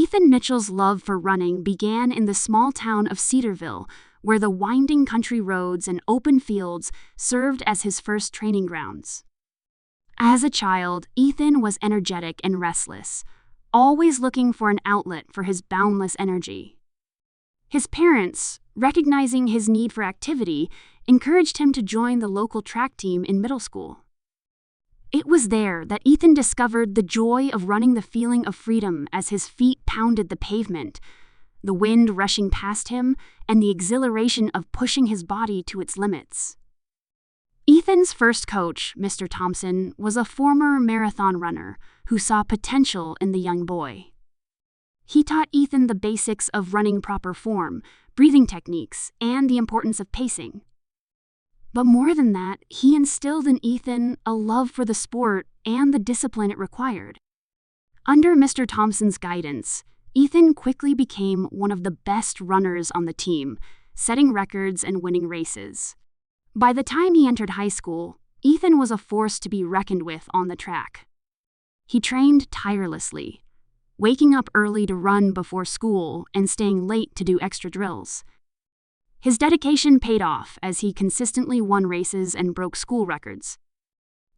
Ethan Mitchell's love for running began in the small town of Cedarville, where the winding country roads and open fields served as his first training grounds. As a child, Ethan was energetic and restless, always looking for an outlet for his boundless energy. His parents, recognizing his need for activity, encouraged him to join the local track team in middle school. It was there that Ethan discovered the joy of running, the feeling of freedom as his feet pounded the pavement, the wind rushing past him, and the exhilaration of pushing his body to its limits. Ethan's first coach, Mr. Thompson, was a former marathon runner who saw potential in the young boy. He taught Ethan the basics of running proper form, breathing techniques, and the importance of pacing. But more than that, he instilled in Ethan a love for the sport and the discipline it required. Under Mr. Thompson's guidance, Ethan quickly became one of the best runners on the team, setting records and winning races. By the time he entered high school, Ethan was a force to be reckoned with on the track. He trained tirelessly, waking up early to run before school and staying late to do extra drills. His dedication paid off as he consistently won races and broke school records.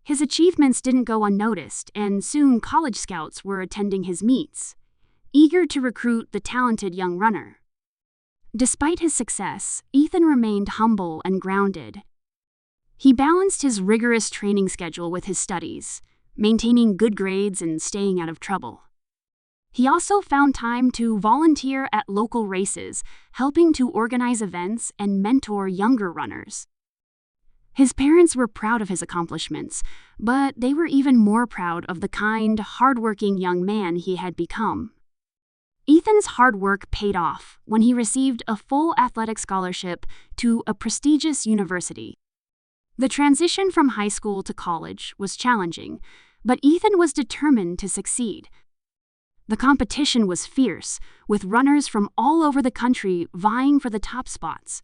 His achievements didn't go unnoticed, and soon college scouts were attending his meets, eager to recruit the talented young runner. Despite his success, Ethan remained humble and grounded. He balanced his rigorous training schedule with his studies, maintaining good grades and staying out of trouble. He also found time to volunteer at local races, helping to organize events and mentor younger runners. His parents were proud of his accomplishments, but they were even more proud of the kind, hardworking young man he had become. Ethan's hard work paid off when he received a full athletic scholarship to a prestigious university. The transition from high school to college was challenging, but Ethan was determined to succeed. The competition was fierce, with runners from all over the country vying for the top spots.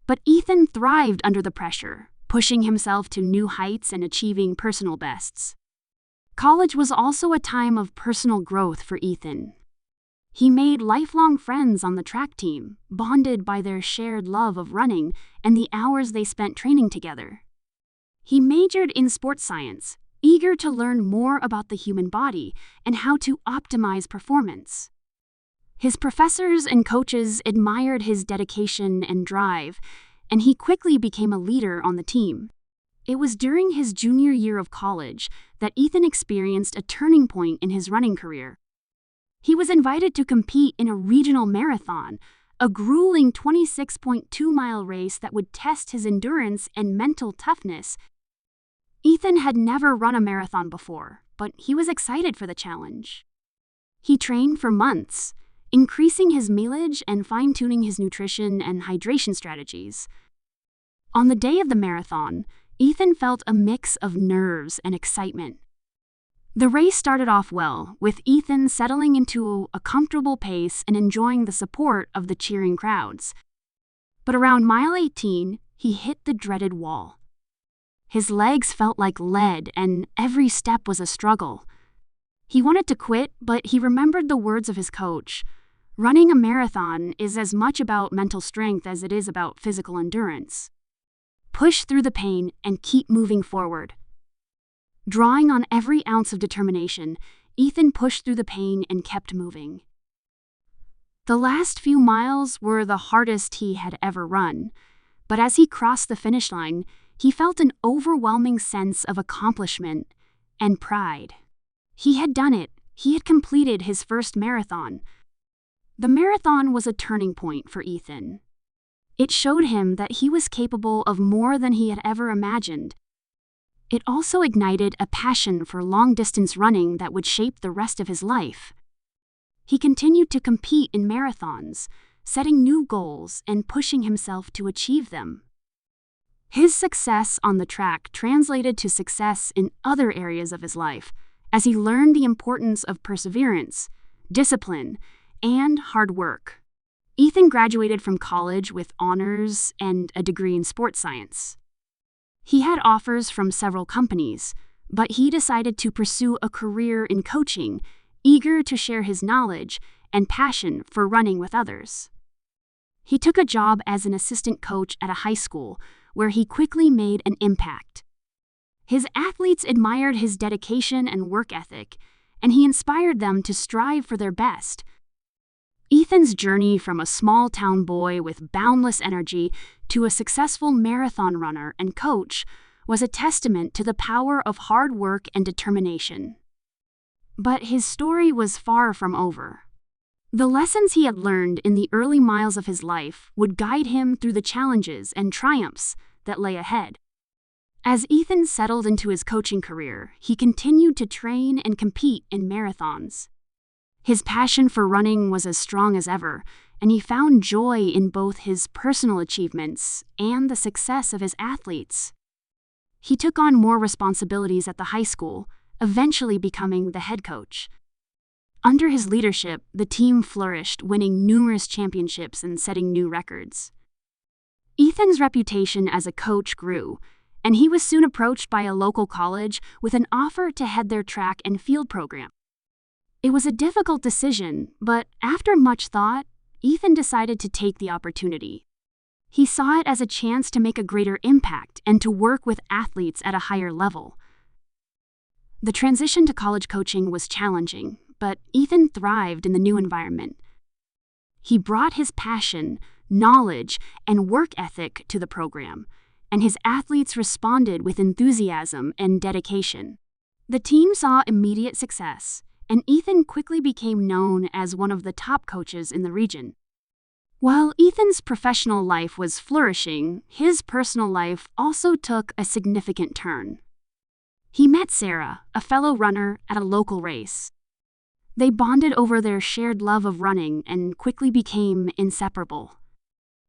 But Ethan thrived under the pressure, pushing himself to new heights and achieving personal bests. College was also a time of personal growth for Ethan. He made lifelong friends on the track team, bonded by their shared love of running and the hours they spent training together. He majored in sports science, eager to learn more about the human body and how to optimize performance. His professors and coaches admired his dedication and drive, and he quickly became a leader on the team. It was during his junior year of college that Ethan experienced a turning point in his running career. He was invited to compete in a regional marathon, a grueling 26.2-mile race that would test his endurance and mental toughness. Ethan had never run a marathon before, but he was excited for the challenge. He trained for months, increasing his mileage and fine-tuning his nutrition and hydration strategies. On the day of the marathon, Ethan felt a mix of nerves and excitement. The race started off well, with Ethan settling into a comfortable pace and enjoying the support of the cheering crowds. But around mile 18, he hit the dreaded wall. His legs felt like lead, and every step was a struggle. He wanted to quit, but he remembered the words of his coach. Running a marathon is as much about mental strength as it is about physical endurance. Push through the pain and keep moving forward. Drawing on every ounce of determination, Ethan pushed through the pain and kept moving. The last few miles were the hardest he had ever run, but as he crossed the finish line, he felt an overwhelming sense of accomplishment and pride. He had done it. He had completed his first marathon. The marathon was a turning point for Ethan. It showed him that he was capable of more than he had ever imagined. It also ignited a passion for long-distance running that would shape the rest of his life. He continued to compete in marathons, setting new goals and pushing himself to achieve them. His success on the track translated to success in other areas of his life, as he learned the importance of perseverance, discipline, and hard work. Ethan graduated from college with honors and a degree in sports science. He had offers from several companies, but he decided to pursue a career in coaching eager to share his knowledge and passion for running with others. He took a job as an assistant coach at a high school, where he quickly made an impact. His athletes admired his dedication and work ethic, and he inspired them to strive for their best. Ethan's journey from a small-town boy with boundless energy to a successful marathon runner and coach was a testament to the power of hard work and determination. But his story was far from over. The lessons he had learned in the early miles of his life would guide him through the challenges and triumphs that lay ahead. As Ethan settled into his coaching career, he continued to train and compete in marathons. His passion for running was as strong as ever, and he found joy in both his personal achievements and the success of his athletes. He took on more responsibilities at the high school, eventually becoming the head coach. Under his leadership, the team flourished, winning numerous championships and setting new records. Ethan's reputation as a coach grew, and he was soon approached by a local college with an offer to head their track and field program. It was a difficult decision, but after much thought, Ethan decided to take the opportunity. He saw it as a chance to make a greater impact and to work with athletes at a higher level. The transition to college coaching was challenging, but Ethan thrived in the new environment. He brought his passion, knowledge, and work ethic to the program, and his athletes responded with enthusiasm and dedication. The team saw immediate success, and Ethan quickly became known as one of the top coaches in the region. While Ethan's professional life was flourishing, his personal life also took a significant turn. He met Sarah, a fellow runner, at a local race. They bonded over their shared love of running and quickly became inseparable.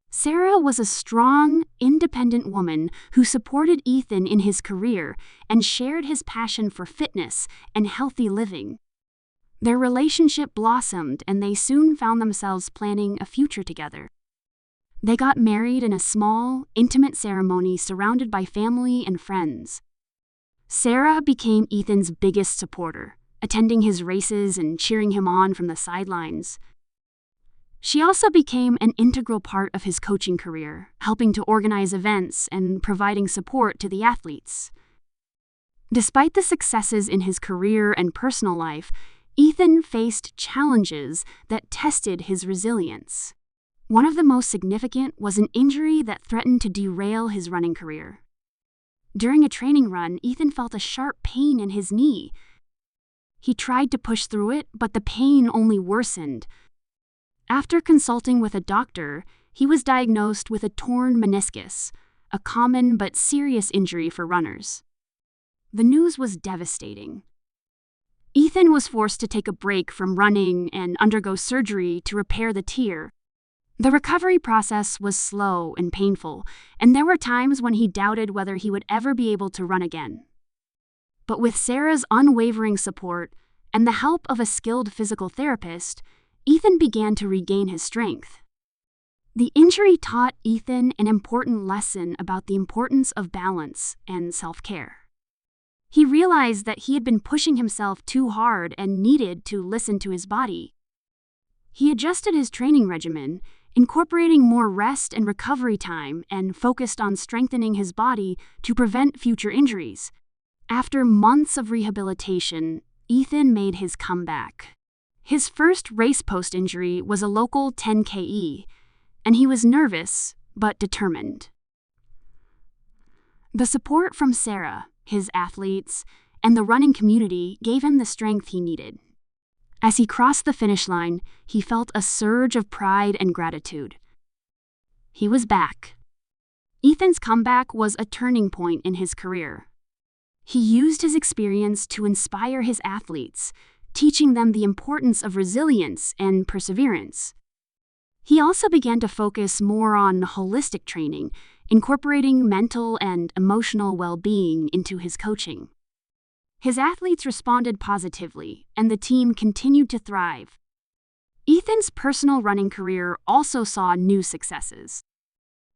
Sarah was a strong, independent woman who supported Ethan in his career and shared his passion for fitness and healthy living. Their relationship blossomed, and they soon found themselves planning a future together. They got married in a small, intimate ceremony surrounded by family and friends. Sarah became Ethan's biggest supporter, attending his races and cheering him on from the sidelines. She also became an integral part of his coaching career, helping to organize events and providing support to the athletes. Despite the successes in his career and personal life, Ethan faced challenges that tested his resilience. One of the most significant was an injury that threatened to derail his running career. During a training run, Ethan felt a sharp pain in his knee. He tried to push through it, but the pain only worsened. After consulting with a doctor, he was diagnosed with a torn meniscus, a common but serious injury for runners. The news was devastating. Ethan was forced to take a break from running and undergo surgery to repair the tear. The recovery process was slow and painful, and there were times when he doubted whether he would ever be able to run again. But with Sarah's unwavering support and the help of a skilled physical therapist, Ethan began to regain his strength. The injury taught Ethan an important lesson about the importance of balance and self-care. He realized that he had been pushing himself too hard and needed to listen to his body. He adjusted his training regimen, incorporating more rest and recovery time, and focused on strengthening his body to prevent future injuries. After months of rehabilitation, Ethan made his comeback. His first race post-injury was a local 10Ke, and he was nervous but determined. The support from Sarah, his athletes, and the running community gave him the strength he needed. As he crossed the finish line, he felt a surge of pride and gratitude. He was back. Ethan's comeback was a turning point in his career. He used his experience to inspire his athletes, teaching them the importance of resilience and perseverance. He also began to focus more on holistic training, incorporating mental and emotional well-being into his coaching. His athletes responded positively, and the team continued to thrive. Ethan's personal running career also saw new successes.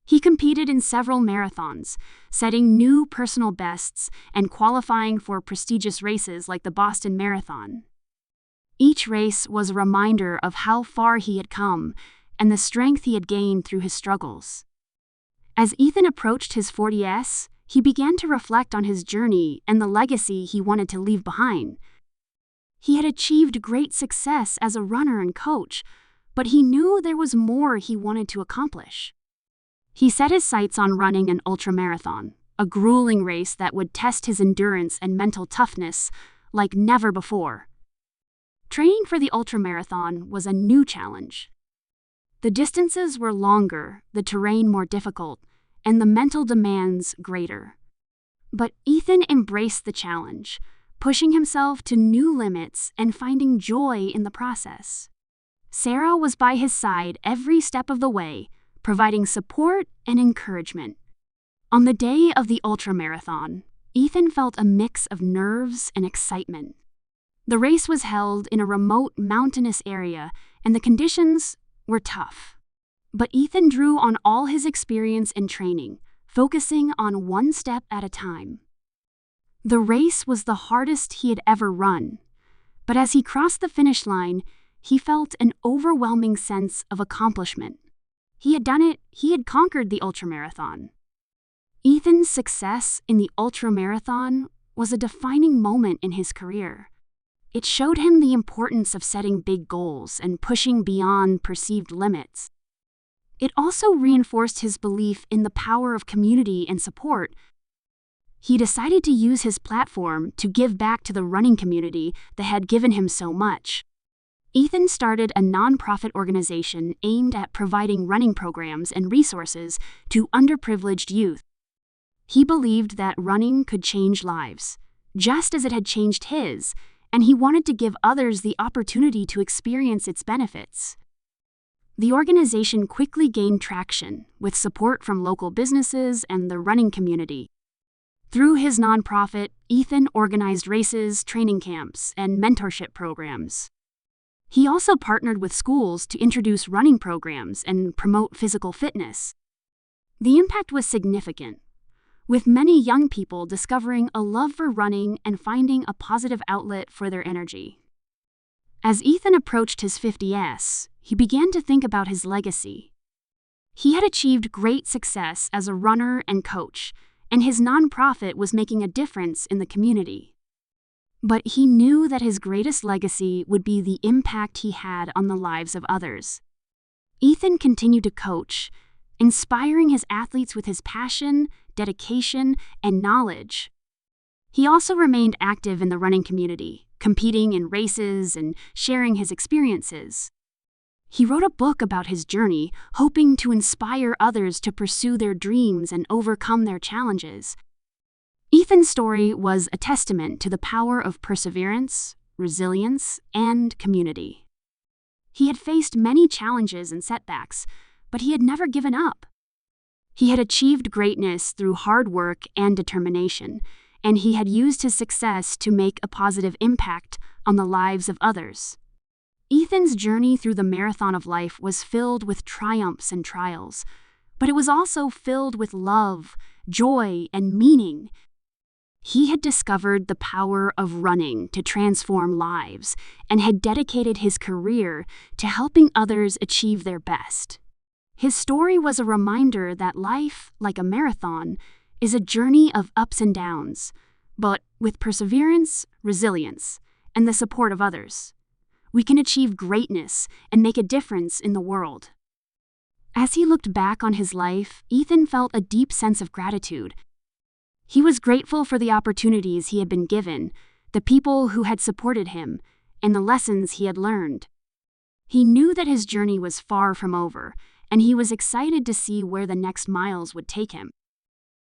He competed in several marathons, setting new personal bests and qualifying for prestigious races like the Boston Marathon. Each race was a reminder of how far he had come and the strength he had gained through his struggles. As Ethan approached his 40s, he began to reflect on his journey and the legacy he wanted to leave behind. He had achieved great success as a runner and coach, but he knew there was more he wanted to accomplish. He set his sights on running an ultramarathon, a grueling race that would test his endurance and mental toughness like never before. Training for the ultramarathon was a new challenge. The distances were longer, the terrain more difficult, and the mental demands greater. But Ethan embraced the challenge, pushing himself to new limits and finding joy in the process. Sarah was by his side every step of the way, providing support and encouragement. On the day of the ultramarathon, Ethan felt a mix of nerves and excitement. The race was held in a remote mountainous area, and the conditions were tough. But Ethan drew on all his experience and training, focusing on one step at a time. The race was the hardest he had ever run, but as he crossed the finish line, he felt an overwhelming sense of accomplishment. He had done it, he had conquered the ultramarathon. Ethan's success in the ultramarathon was a defining moment in his career. It showed him the importance of setting big goals and pushing beyond perceived limits. It also reinforced his belief in the power of community and support. He decided to use his platform to give back to the running community that had given him so much. Ethan started a nonprofit organization aimed at providing running programs and resources to underprivileged youth. He believed that running could change lives, just as it had changed his, and he wanted to give others the opportunity to experience its benefits. The organization quickly gained traction, with support from local businesses and the running community. Through his nonprofit, Ethan organized races, training camps, and mentorship programs. He also partnered with schools to introduce running programs and promote physical fitness. The impact was significant, with many young people discovering a love for running and finding a positive outlet for their energy. As Ethan approached his 50s, he began to think about his legacy. He had achieved great success as a runner and coach, and his nonprofit was making a difference in the community. But he knew that his greatest legacy would be the impact he had on the lives of others. Ethan continued to coach, inspiring his athletes with his passion, dedication, and knowledge. He also remained active in the running community, competing in races and sharing his experiences. He wrote a book about his journey, hoping to inspire others to pursue their dreams and overcome their challenges. Ethan's story was a testament to the power of perseverance, resilience, and community. He had faced many challenges and setbacks, but he had never given up. He had achieved greatness through hard work and determination, and he had used his success to make a positive impact on the lives of others. Ethan's journey through the marathon of life was filled with triumphs and trials, but it was also filled with love, joy, and meaning. He had discovered the power of running to transform lives and had dedicated his career to helping others achieve their best. His story was a reminder that life, like a marathon, is a journey of ups and downs, but with perseverance, resilience, and the support of others, we can achieve greatness and make a difference in the world. As he looked back on his life, Ethan felt a deep sense of gratitude. He was grateful for the opportunities he had been given, the people who had supported him, and the lessons he had learned. He knew that his journey was far from over, and he was excited to see where the next miles would take him.